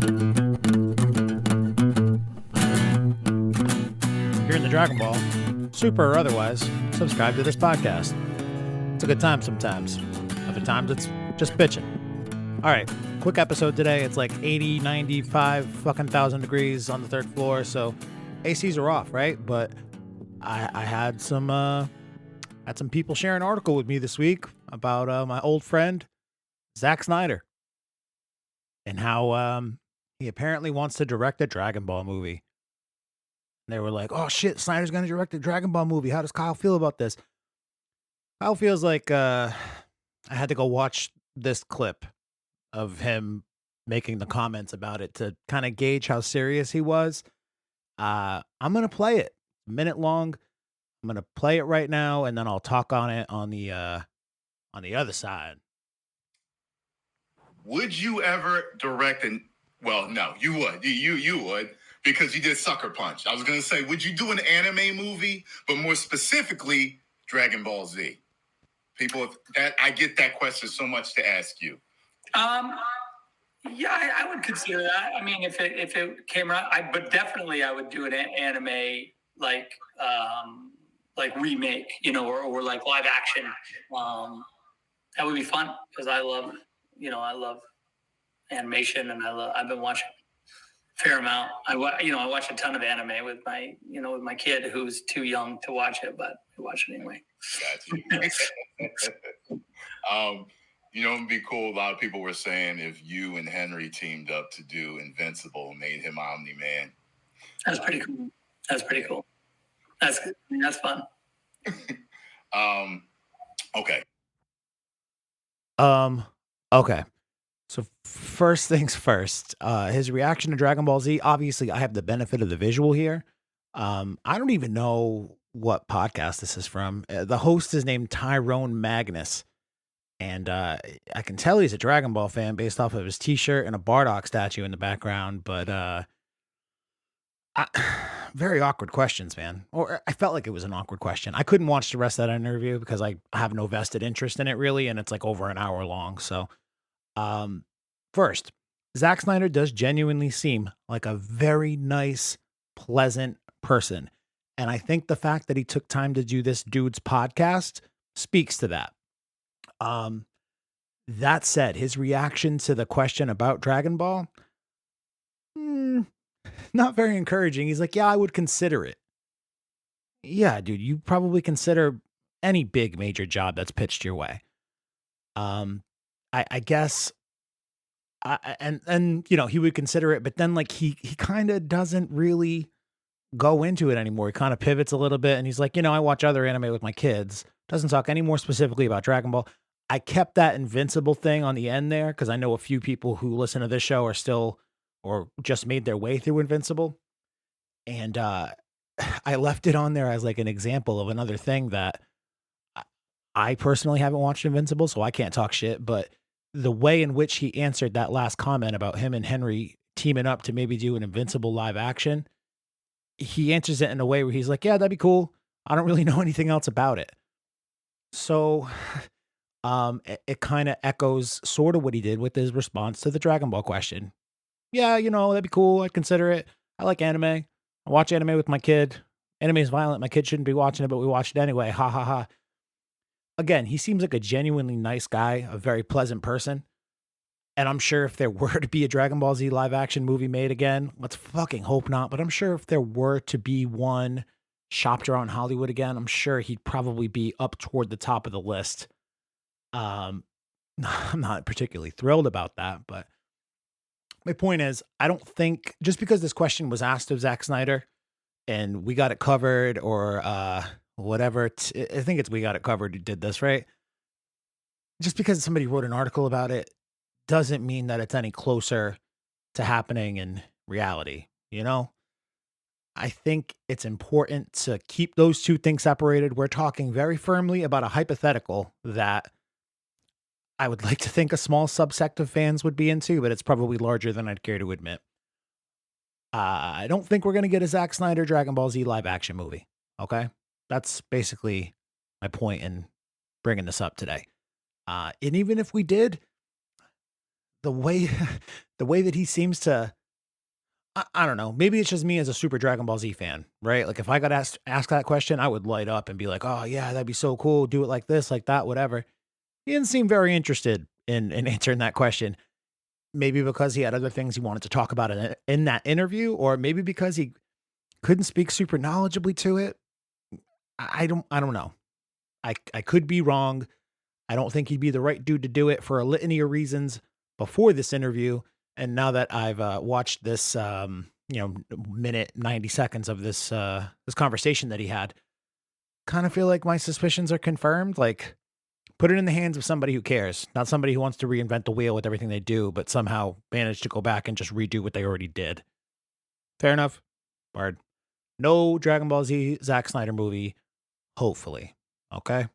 If you're in the Dragon Ball, super or otherwise, subscribe to this podcast. It's a good time sometimes. Other times it's just bitching. All right, quick episode today. It's like 80, 95 fucking thousand degrees on the third floor, so ACs are off, right? But I had some people share an article with me this week about my old friend Zack Snyder and how he apparently wants to direct a Dragon Ball movie. And they were like, "Oh shit, Snyder's gonna direct a Dragon Ball movie. How does Kyle feel about this?" Kyle feels like I had to go watch this clip of him making the comments about it to kind of gauge how serious he was. I'm gonna play it, a minute long. I'm gonna play it right now, and then I'll talk on it on the other side. Would you ever direct an? Well, no, you would. You would, because you did Sucker Punch. I was gonna say, would you do an anime movie, but more specifically, Dragon Ball Z? People, that I get that question so much to ask you. Yeah, I would consider that. I mean, if it came around, but definitely I would do an anime like remake, or like live action. That would be fun because I love animation, and I've been watching a fair amount. I watch a ton of anime with my kid who's too young to watch it, but I watch it anyway. Gotcha. It'd be cool. A lot of people were saying if you and Henry teamed up to do Invincible, made him Omni-Man. That's pretty cool. That's fun. Okay. Okay. So first things first, his reaction to Dragon Ball Z. Obviously, I have the benefit of the visual here. I don't even know what podcast this is from. The host is named Tyrone Magnus. And I can tell he's a Dragon Ball fan based off of his t-shirt and a Bardock statue in the background, but very awkward questions, man. Or I felt like it was an awkward question. I couldn't watch the rest of that interview because I have no vested interest in it really, and it's like over an hour long. So first, Zack Snyder does genuinely seem like a very nice, pleasant person. And I think the fact that he took time to do this dude's podcast speaks to that. That said, his reaction to the question about Dragon Ball, not very encouraging. He's like, yeah, I would consider it. Yeah, dude, you probably consider any big major job that's pitched your way. I guess, he would consider it, but then like he kind of doesn't really go into it anymore. He kind of pivots a little bit, and he's like, I watch other anime with my kids. Doesn't talk any more specifically about Dragon Ball. I kept that Invincible thing on the end there because I know a few people who listen to this show are still or just made their way through Invincible. And I left it on there as like an example of another thing that I personally haven't watched Invincible, so I can't talk shit. But the way in which he answered that last comment about him and Henry teaming up to maybe do an Invincible live action, he answers it in a way where he's like, yeah, that'd be cool. I don't really know anything else about it. So it kind of echoes sort of what he did with his response to the Dragon Ball question. Yeah, that'd be cool. I'd consider it. I like anime. I watch anime with my kid. Anime is violent. My kid shouldn't be watching it, but we watch it anyway. Ha ha ha. Again, he seems like a genuinely nice guy, a very pleasant person. And I'm sure if there were to be a Dragon Ball Z live action movie made again, let's fucking hope not, but I'm sure if there were to be one shopped around Hollywood again, I'm sure he'd probably be up toward the top of the list. I'm not particularly thrilled about that, but my point is, I don't think just because this question was asked of Zack Snyder and we got it covered or whatever, I think it's We Got It Covered who did this, right? Just because somebody wrote an article about it doesn't mean that it's any closer to happening in reality, I think it's important to keep those two things separated. We're talking very firmly about a hypothetical that I would like to think a small subsect of fans would be into, but it's probably larger than I'd care to admit. I don't think we're going to get a Zack Snyder Dragon Ball Z live action movie. Okay. That's basically my point in bringing this up today. And even if we did, the way the way that he seems to I don't know. Maybe it's just me as a super Dragon Ball Z fan, right? Like if I got asked that question, I would light up and be like, "Oh yeah, that'd be so cool. Do it like this, like that, whatever." He didn't seem very interested in answering that question. Maybe because he had other things he wanted to talk about in that interview, or maybe because he couldn't speak super knowledgeably to it. I don't know. I could be wrong. I don't think he'd be the right dude to do it for a litany of reasons before this interview. And now that I've watched this, minute 90 seconds of this conversation that he had, kind of feel like my suspicions are confirmed. Like, put it in the hands of somebody who cares, not somebody who wants to reinvent the wheel with everything they do, but somehow manage to go back and just redo what they already did. Fair enough. Bard. No Dragon Ball Z Zack Snyder movie. Hopefully. Okay.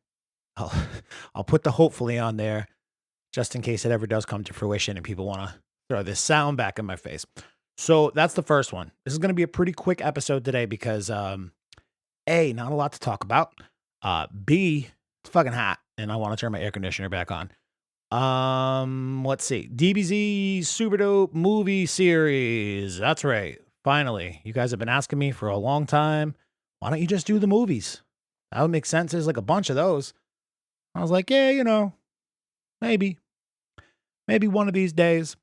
I'll I'll put the hopefully on there just in case it ever does come to fruition and people want to throw this sound back in my face. So that's the first one. This is going to be a pretty quick episode today because A, not a lot to talk about. B, it's fucking hot and I want to turn my air conditioner back on. Let's see. DBZ Super Dope movie series. That's right. Finally, you guys have been asking me for a long time. Why don't you just do the movies? That would make sense. There's like a bunch of those. I was like, yeah, maybe one of these days.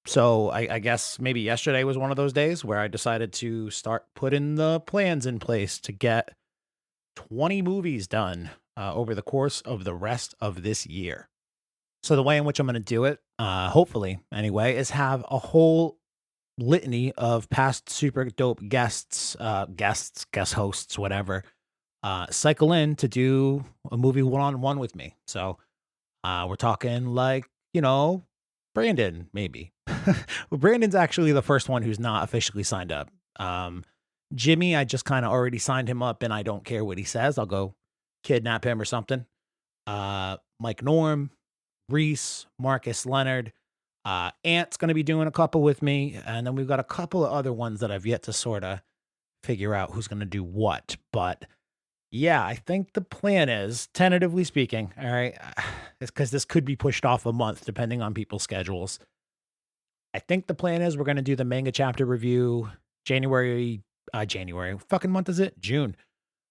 So I guess maybe yesterday was one of those days where I decided to start putting the plans in place to get 20 movies done over the course of the rest of this year. So the way in which I'm going to do it, hopefully anyway, is have a whole litany of past super dope guest hosts, whatever, cycle in to do a movie one-on-one with me. So we're talking like, Brandon, maybe. Well, Brandon's actually the first one who's not officially signed up. Jimmy, I just kind of already signed him up and I don't care what he says. I'll go kidnap him or something. Mike Norm, Reese, Marcus Leonard, Ant's going to be doing a couple with me. And then we've got a couple of other ones that I've yet to sort of figure out who's going to do what. But yeah, I think the plan is, tentatively speaking, all right, it's because this could be pushed off a month depending on people's schedules. I think the plan is we're going to do the manga chapter review January, fucking month is it? June.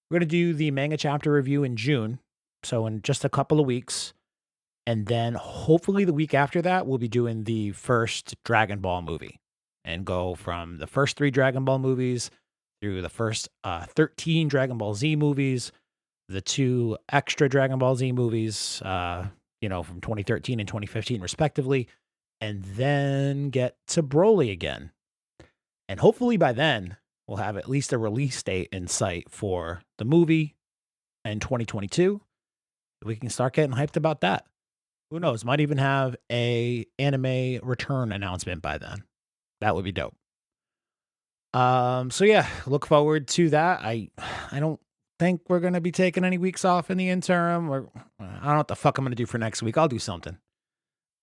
We're going to do the manga chapter review in June. So in just a couple of weeks. And then hopefully the week after that, we'll be doing the first Dragon Ball movie and go from the first 3 Dragon Ball movies through the first 13 Dragon Ball Z movies, the 2 extra Dragon Ball Z movies, from 2013 and 2015 respectively, and then get to Broly again. And hopefully by then, we'll have at least a release date in sight for the movie in 2022. We can start getting hyped about that. Who knows? Might even have a anime return announcement by then. That would be dope. So yeah, look forward to that. I don't think we're gonna be taking any weeks off in the interim, or I don't know what the fuck I'm gonna do for next week. I'll do something.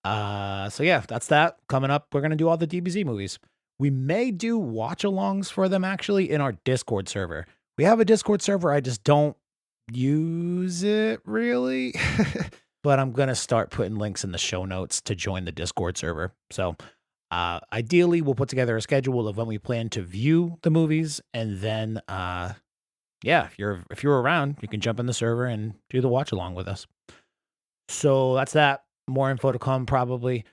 So yeah, that's that. Coming up, we're gonna do all the DBZ movies. We may do watch-alongs for them actually in our Discord server. We have a Discord server, I just don't use it really. But I'm gonna start putting links in the show notes to join the Discord server. So ideally, we'll put together a schedule of when we plan to view the movies, and then, if you're around, you can jump in the server and do the watch along with us. So that's that. More info to come, probably.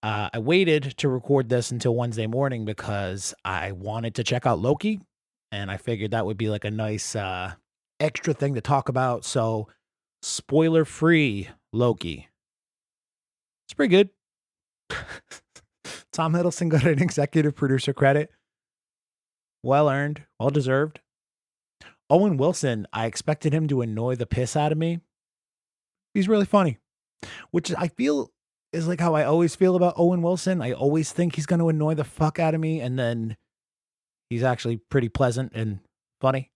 I waited to record this until Wednesday morning because I wanted to check out Loki, and I figured that would be like a nice extra thing to talk about. So, spoiler-free Loki. It's pretty good. Tom Hiddleston got an executive producer credit. Well earned, well deserved. Owen Wilson, I expected him to annoy the piss out of me. He's really funny, which I feel is like how I always feel about Owen Wilson. I always think he's going to annoy the fuck out of me, and then he's actually pretty pleasant and funny.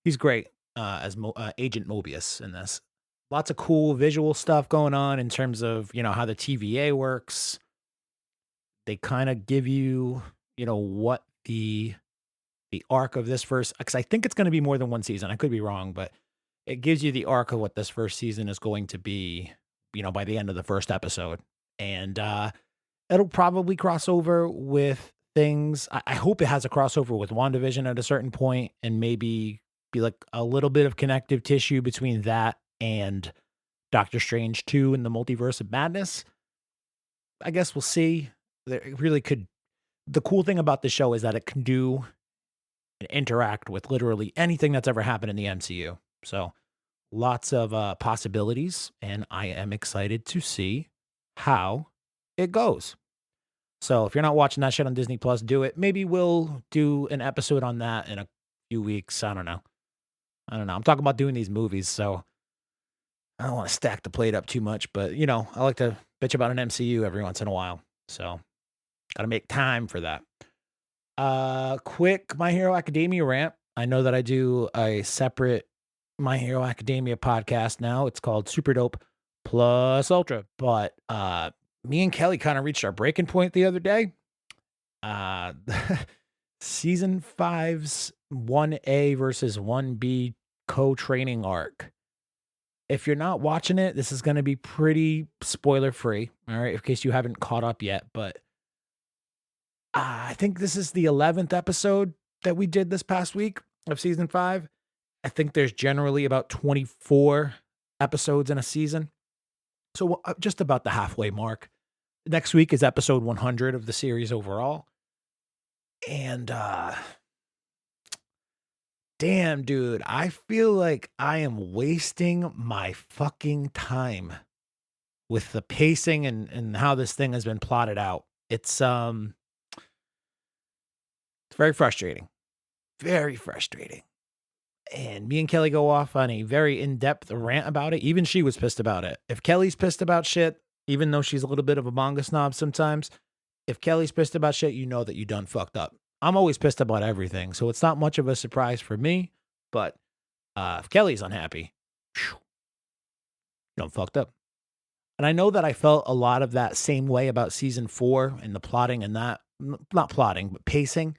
He's great as Agent Mobius in this. Lots of cool visual stuff going on in terms of, how the TVA works. They kind of give you, what the arc of this first, because I think it's going to be more than one season. I could be wrong, but it gives you the arc of what this first season is going to be, by the end of the first episode. And It'll probably cross over with things. I hope it has a crossover with WandaVision at a certain point and maybe be like a little bit of connective tissue between that and Doctor Strange 2 and the Multiverse of Madness. I guess we'll see. It really could. The cool thing about the show is that it can do and interact with literally anything that's ever happened in the MCU. So lots of possibilities, and I am excited to see how it goes. So if you're not watching that shit on Disney Plus, do it. Maybe we'll do an episode on that in a few weeks. I don't know. I'm talking about doing these movies, so I don't want to stack the plate up too much, but I like to bitch about an MCU every once in a while. So gotta make time for that. Quick My Hero Academia rant. I know that I do a separate My Hero Academia podcast now. It's called Super Dope Plus Ultra. But me and Kelly kind of reached our breaking point the other day. Uh season 5's 1A versus 1B co-training arc. If you're not watching it, this is going to be pretty spoiler free, all right, in case you haven't caught up yet, but I think this is the 11th episode that we did this past week of season 5. I think there's generally about 24 episodes in a season. So just about the halfway mark. Next week is episode 100 of the series overall. And damn, dude, I feel like I am wasting my fucking time with the pacing and how this thing has been plotted out. It's very frustrating. Very frustrating. And me and Kelly go off on a very in-depth rant about it. Even she was pissed about it. If Kelly's pissed about shit, even though she's a little bit of a manga snob sometimes, if Kelly's pissed about shit, you know that you done fucked up. I'm always pissed about everything, so it's not much of a surprise for me. But if Kelly's unhappy, you done fucked up. And I know that I felt a lot of that same way about season 4 and the plotting and that, not plotting, but pacing.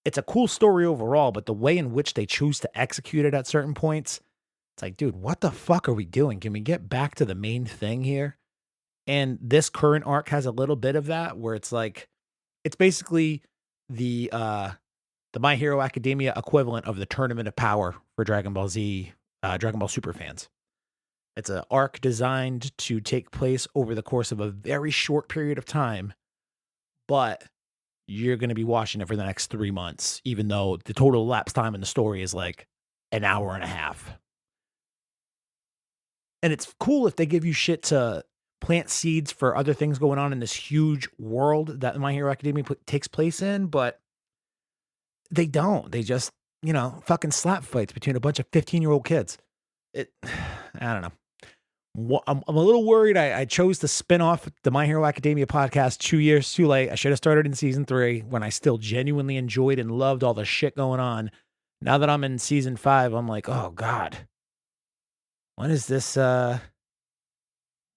It's a cool story overall, but the way in which they choose to execute it at certain points, it's like, dude, what the fuck are we doing? Can we get back to the main thing here? And this current arc has a little bit of that, where it's like, it's basically the My Hero Academia equivalent of the Tournament of Power for Dragon Ball Z, Dragon Ball Super fans. It's an arc designed to take place over the course of a very short period of time, but you're going to be watching it for the next 3 months, even though the total elapsed time in the story is like an hour and a half. And it's cool if they give you shit to plant seeds for other things going on in this huge world that My Hero Academia takes place in, but they don't. They just, fucking slap fights between a bunch of 15-year-old kids. I don't know. I'm a little worried. I chose to spin off the My Hero Academia podcast 2 years too late. I should have started in season 3 when I still genuinely enjoyed and loved all the shit going on. Now that I'm in season 5, I'm like, oh God, when is this over?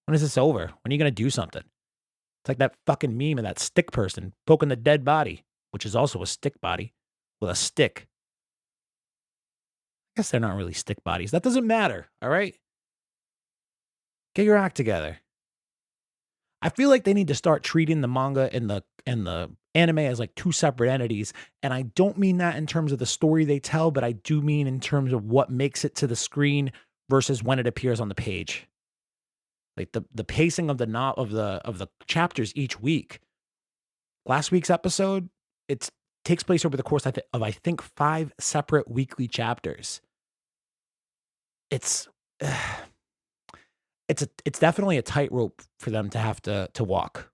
When are you going to do something? It's like that fucking meme of that stick person poking the dead body, which is also a stick body with a stick. I guess they're not really stick bodies. That doesn't matter. All right. Get your act together. I feel like they need to start treating the manga and the anime as like two separate entities. And I don't mean that in terms of the story they tell, but I do mean in terms of what makes it to the screen versus when it appears on the page. Like the pacing of the chapters each week. Last week's episode, it takes place over the course of I think 5 separate weekly chapters. It's definitely a tightrope for them to have to walk.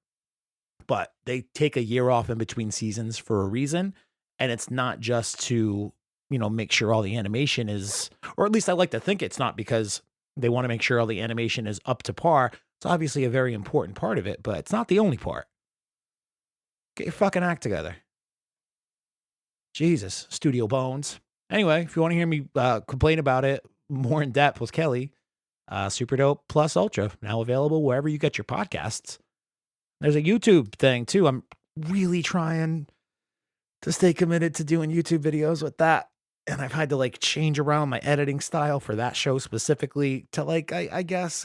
But they take a year off in between seasons for a reason, and it's not just to, make sure all the animation is, or at least I like to think it's not because they want to make sure all the animation is up to par. It's obviously a very important part of it, but it's not the only part. Get your fucking act together. Jesus, Studio Bones. Anyway, if you want to hear me complain about it more in depth with Kelly, Super Dope Plus Ultra, now available wherever you get your podcasts. There's a YouTube thing too. I'm really trying to stay committed to doing YouTube videos with that. And I've had to change around my editing style for that show specifically to I guess,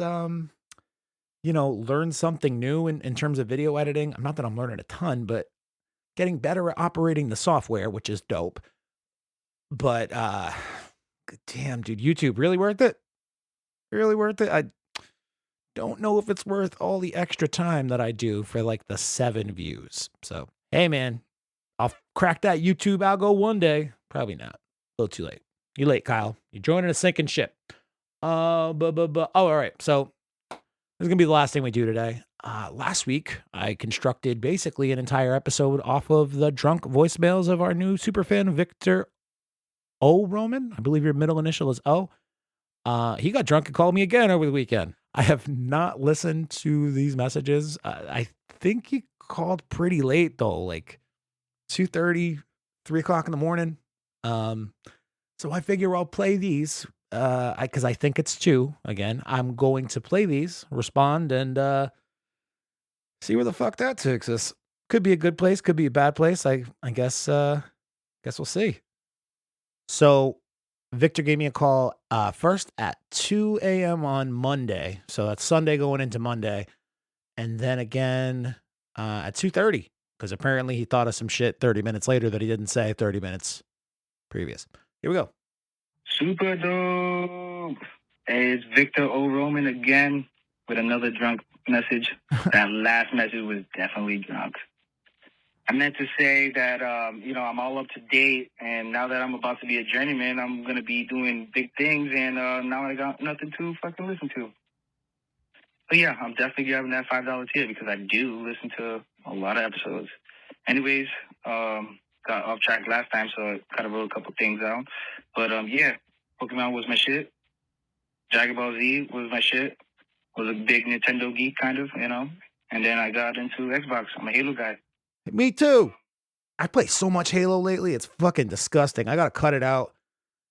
learn something new in terms of video editing. Not that I'm learning a ton, but getting better at operating the software, which is dope. But damn, dude, YouTube really worth it? Really worth it? I don't know if it's worth all the extra time that I do for like the 7 views. So, hey man, I'll crack that YouTube algo one day. Probably not. A little too late. You late, Kyle. You're joining a sinking ship. Oh, all right. So this is gonna be the last thing we do today. Last week, I constructed basically an entire episode off of the drunk voicemails of our new superfan, Victor O. Roman. I believe your middle initial is O. He got drunk and called me again over the weekend. I have not listened to these messages. I think he called pretty late though, like 2:30, 3 o'clock in the morning. So I figure I'll play these. Because I think it's 2. Again, I'm going to play these, respond, and see where the fuck that takes us. Could be a good place, could be a bad place. I guess we'll see. So Victor gave me a call first at 2 a.m. on Monday. So that's Sunday going into Monday. And then again at 2:30, because apparently he thought of some shit 30 minutes later that he didn't say 30 minutes previous. Here we go. Super dope. Hey, it's Victor O. Roman again with another drunk message. That last message was definitely drunk. I meant to say that, I'm all up to date, and now that I'm about to be a journeyman, I'm going to be doing big things, and now I got nothing to fucking listen to. But yeah, I'm definitely grabbing that $5 tier because I do listen to a lot of episodes. Anyways, got off track last time, so I kind of wrote a couple things out. But yeah, Pokemon was my shit. Dragon Ball Z was my shit. Was a big Nintendo geek, kind of, And then I got into Xbox. I'm a Halo guy. Me too. I play so much Halo lately. It's fucking disgusting. I got to cut it out.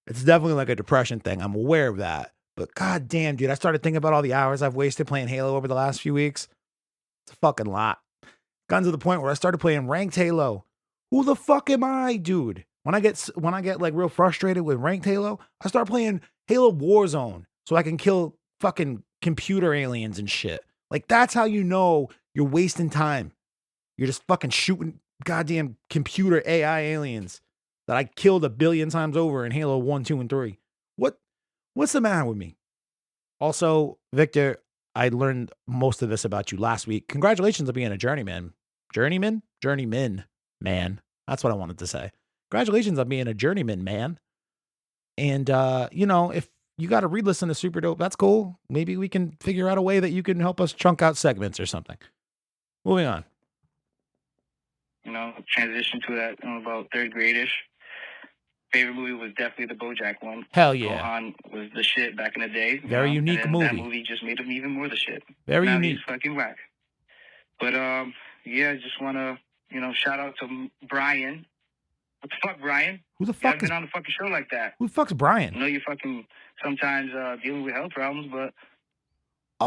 It's definitely like a depression thing. I'm aware of that. But god damn, dude, I started thinking about all the hours I've wasted playing Halo over the last few weeks. It's a fucking lot. Gotten to the point where I started playing ranked Halo. Who the fuck am I, dude? When I get like real frustrated with ranked Halo, I start playing Halo Warzone so I can kill fucking computer aliens and shit. Like that's how you know you're wasting time. You're just fucking shooting goddamn computer AI aliens that I killed 1 billion times over in Halo 1, 2, and 3. What's the matter with me? Also, Victor, I learned most of this about you last week. Congratulations on being a journeyman. Journeyman? Journeyman, man. That's what I wanted to say. Congratulations on being a journeyman, man. And, if you got to re-listen to Super Dope, that's cool. Maybe we can figure out a way that you can help us chunk out segments or something. Moving on. Transition to that in about 3rd grade-ish. Favorite movie was definitely the BoJack one. Hell yeah. Gohan was the shit back in the day. Very unique movie. That movie just made him even more the shit. Very now unique. He's fucking whack. But, I just want to, shout out to Brian. What the fuck, Brian? Who the You fuck haven't been on a fucking show like that. Who the fuck's Brian? I know you're fucking sometimes dealing with health problems, but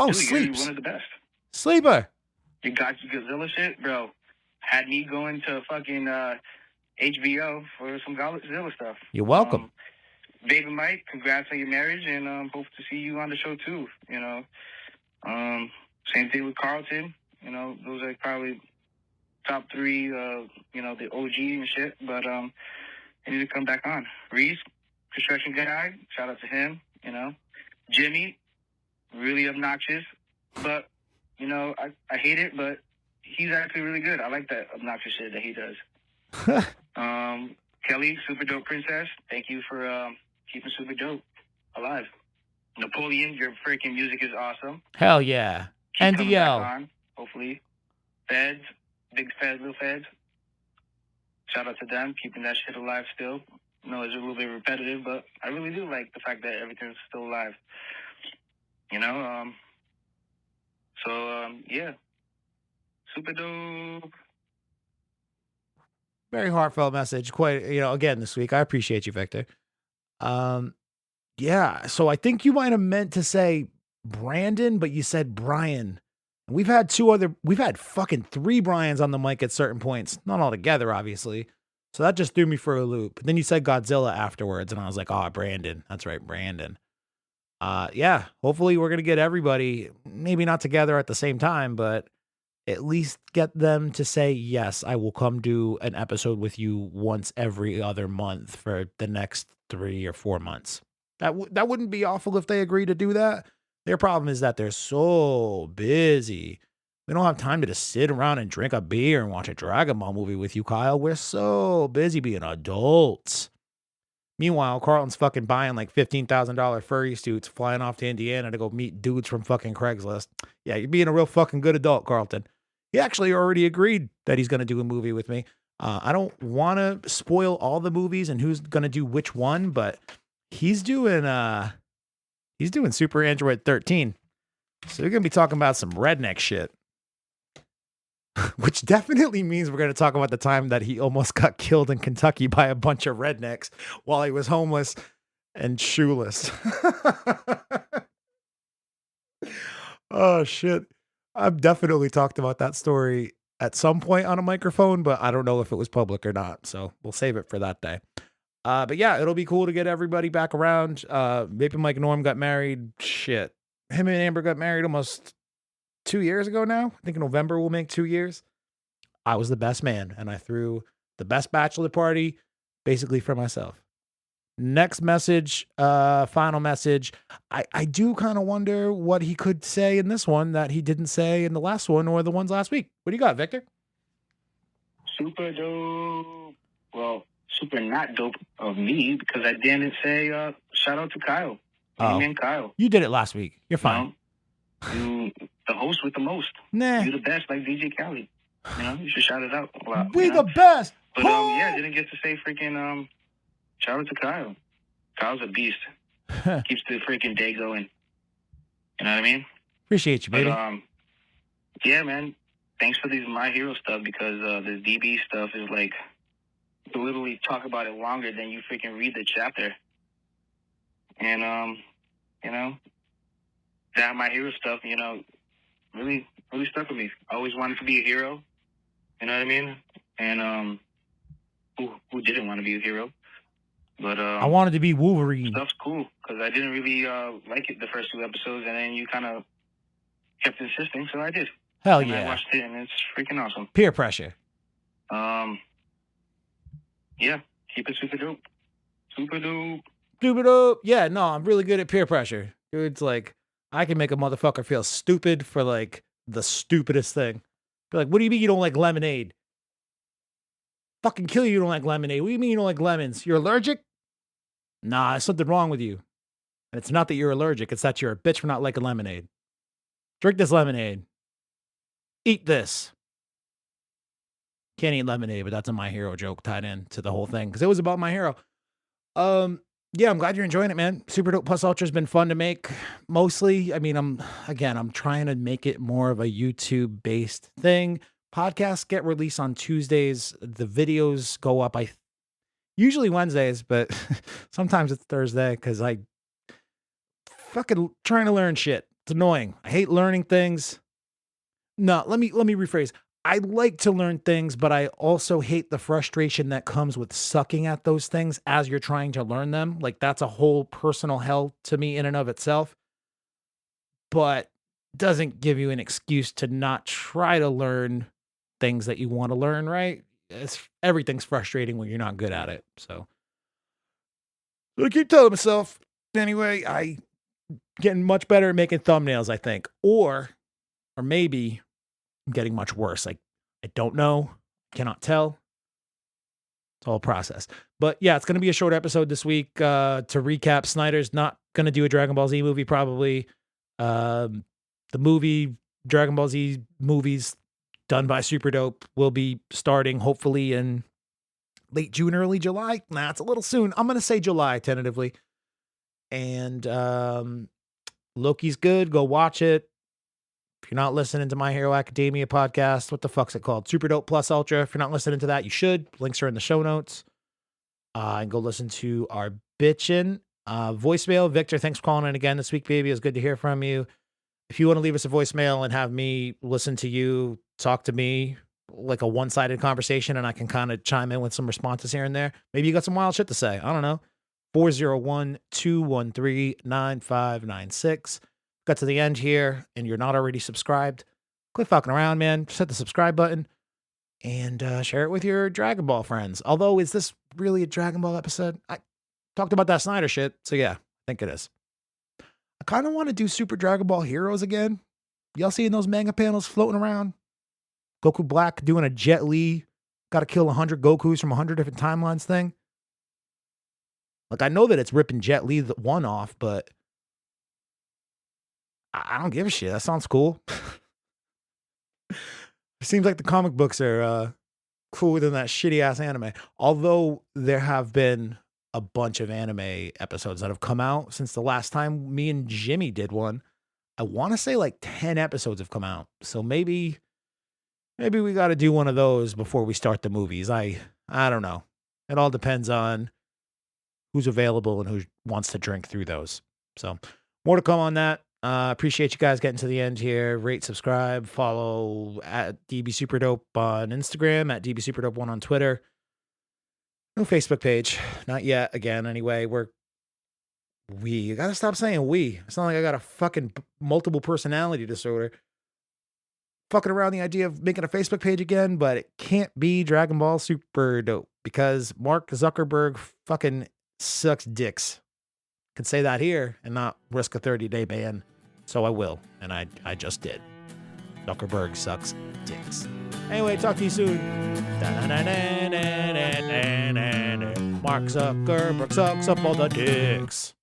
dude, Sleeps. you're one of the best. Sleeper. You got your Godzilla shit, bro. Had me going to fucking HBO for some Godzilla stuff. You're welcome. Baby Mike, congrats on your marriage, and hope to see you on the show too. Same thing with Carlton. Those are probably top 3. The OG and shit. But they need to come back on. Reese, construction guy. Shout out to him. Jimmy, really obnoxious, but I hate it, but he's actually really good. I like that obnoxious shit that he does. Kelly, super dope princess. Thank you for keeping super dope alive. Napoleon, your freaking music is awesome. Hell yeah. Keep coming back NDL. on, hopefully. Feds, big feds, little feds. Shout out to them, keeping that shit alive still. I know it's a little bit repetitive, but I really do like the fact that everything's still alive. Yeah. Super dope. Very heartfelt message. Quite, again this week. I appreciate you, Victor. Yeah. So I think you might have meant to say Brandon, but you said Brian. And we've had fucking 3 Brians on the mic at certain points. Not all together, obviously. So that just threw me for a loop. But then you said Godzilla afterwards, and I was like, oh, Brandon. That's right, Brandon. Yeah, hopefully we're gonna get everybody, maybe not together at the same time, but at least get them to say, yes, I will come do an episode with you once every other month for the next 3 or 4 months. That wouldn't be awful if they agree to do that. Their problem is that they're so busy. We don't have time to just sit around and drink a beer and watch a Dragon Ball movie with you, Kyle. We're so busy being adults. Meanwhile, Carlton's fucking buying like $15,000 furry suits, flying off to Indiana to go meet dudes from fucking Craigslist. Yeah, you're being a real fucking good adult, Carlton. He actually already agreed that he's going to do a movie with me. I don't want to spoil all the movies and who's going to do which one, but he's doing Super Android 13. So we're going to be talking about some redneck shit. Which definitely means we're going to talk about the time that he almost got killed in Kentucky by a bunch of rednecks while he was homeless and shoeless. Oh, shit. I've definitely talked about that story at some point on a microphone, but I don't know if it was public or not. So we'll save it for that day. But yeah, it'll be cool to get everybody back around. Maybe Mike Norm got married. Shit. Him and Amber got married almost 2 years ago now. I think in November we'll make 2 years. I was the best man, and I threw the best bachelor party basically for myself. Next message, final message. I do kind of wonder what he could say in this one that he didn't say in the last one or the ones last week. What do you got, Victor? Super dope. Well, super not dope of me because I didn't say shout out to Kyle. Oh, Me and Kyle. you did it last week. You're fine. You the host with the most. Nah. You the best, like DJ Khaled. You should shout it out a lot. We the best. But yeah, I didn't get to say freaking shout out to Kyle. Kyle's a beast. Keeps the freaking day going. You know what I mean? Appreciate you, baby. But, yeah, man. Thanks for these My Hero stuff because the DB stuff is like you literally talk about it longer than you freaking read the chapter. And that My Hero stuff, really stuck with me. I always wanted to be a hero. You know what I mean? And who didn't want to be a hero? But I wanted to be Wolverine. Stuff's cool because I didn't really like it the first 2 episodes, and then you kind of kept insisting, so I did. Hell and yeah! I watched it, and it's freaking awesome. Peer pressure. Yeah, keep it super dope. Super dope. Super dope. Yeah, no, I'm really good at peer pressure. It's like I can make a motherfucker feel stupid for like the stupidest thing. Be like, what do you mean you don't like lemonade? Fucking kill you don't like lemonade. What do you mean you don't like lemons? You're allergic? Nah, there's something wrong with you. And it's not that you're allergic. It's that you're a bitch for not liking lemonade. Drink this lemonade. Eat this. Can't eat lemonade, but that's a My Hero joke tied in to the whole thing because it was about My Hero. Yeah, I'm glad you're enjoying it, man. Super Dope Plus Ultra has been fun to make. Mostly, I mean, I'm trying to make it more of a YouTube based thing. Podcasts get released on Tuesdays. The videos go up usually Wednesdays, but sometimes it's Thursday because I fucking trying to learn shit. It's annoying. I hate learning things. No, let me rephrase. I like to learn things, but I also hate the frustration that comes with sucking at those things as you're trying to learn them. Like that's a whole personal hell to me in and of itself, but doesn't give you an excuse to not try to learn things that you want to learn, right? Everything's frustrating when you're not good at it. So I keep telling myself, anyway, I getting much better at making thumbnails, I think, or maybe I'm getting much worse. Like, I don't know. Cannot tell. It's all a process. But yeah, it's going to be a short episode this week. To recap, Snyder's not going to do a Dragon Ball Z movie, probably. The movie, Dragon Ball Z movies done by Super Dope will be starting hopefully in late June, early July. Nah, it's a little soon. I'm going to say July tentatively. And Loki's good. Go watch it. If you're not listening to My Hero Academia podcast, what the fuck's it called? Super Dope Plus Ultra. If you're not listening to that, you should. Links are in the show notes. And go listen to our bitchin' voicemail. Victor, thanks for calling in again this week, baby. It was good to hear from you. If you want to leave us a voicemail and have me listen to you, talk to me like a one-sided conversation, and I can kind of chime in with some responses here and there. Maybe you got some wild shit to say. I don't know. 401-213-9596. Got to the end here and you're not already subscribed, quit fucking around, man. Just hit the subscribe button and share it with your Dragon Ball friends. Although, is this really a Dragon Ball episode? I talked about that Snyder shit, so yeah, I think it is. I kind of want to do Super Dragon Ball Heroes again. Y'all seeing those manga panels floating around? Goku Black doing a Jet Li, gotta kill 100 Gokus from 100 different timelines thing. Like, I know that it's ripping Jet Li the one off, but I don't give a shit. That sounds cool. It seems like the comic books are cooler than that shitty ass anime. Although there have been a bunch of anime episodes that have come out since the last time me and Jimmy did one. I want to say like 10 episodes have come out. So maybe we got to do one of those before we start the movies. I don't know. It all depends on who's available and who wants to drink through those. So more to come on that. Appreciate you guys getting to the end here. Rate, subscribe, follow at DB Superdope on Instagram, at DB Superdope1 on Twitter. No Facebook page. Not yet. Again, anyway, you gotta stop saying we. It's not like I got a fucking multiple personality disorder. Fucking around the idea of making a Facebook page again, but it can't be Dragon Ball Super Dope because Mark Zuckerberg fucking sucks dicks. Can say that here and not risk a 30-day ban. So I will, and I just did. Zuckerberg sucks dicks. Anyway, talk to you soon. Mark Zuckerberg sucks up all the dicks.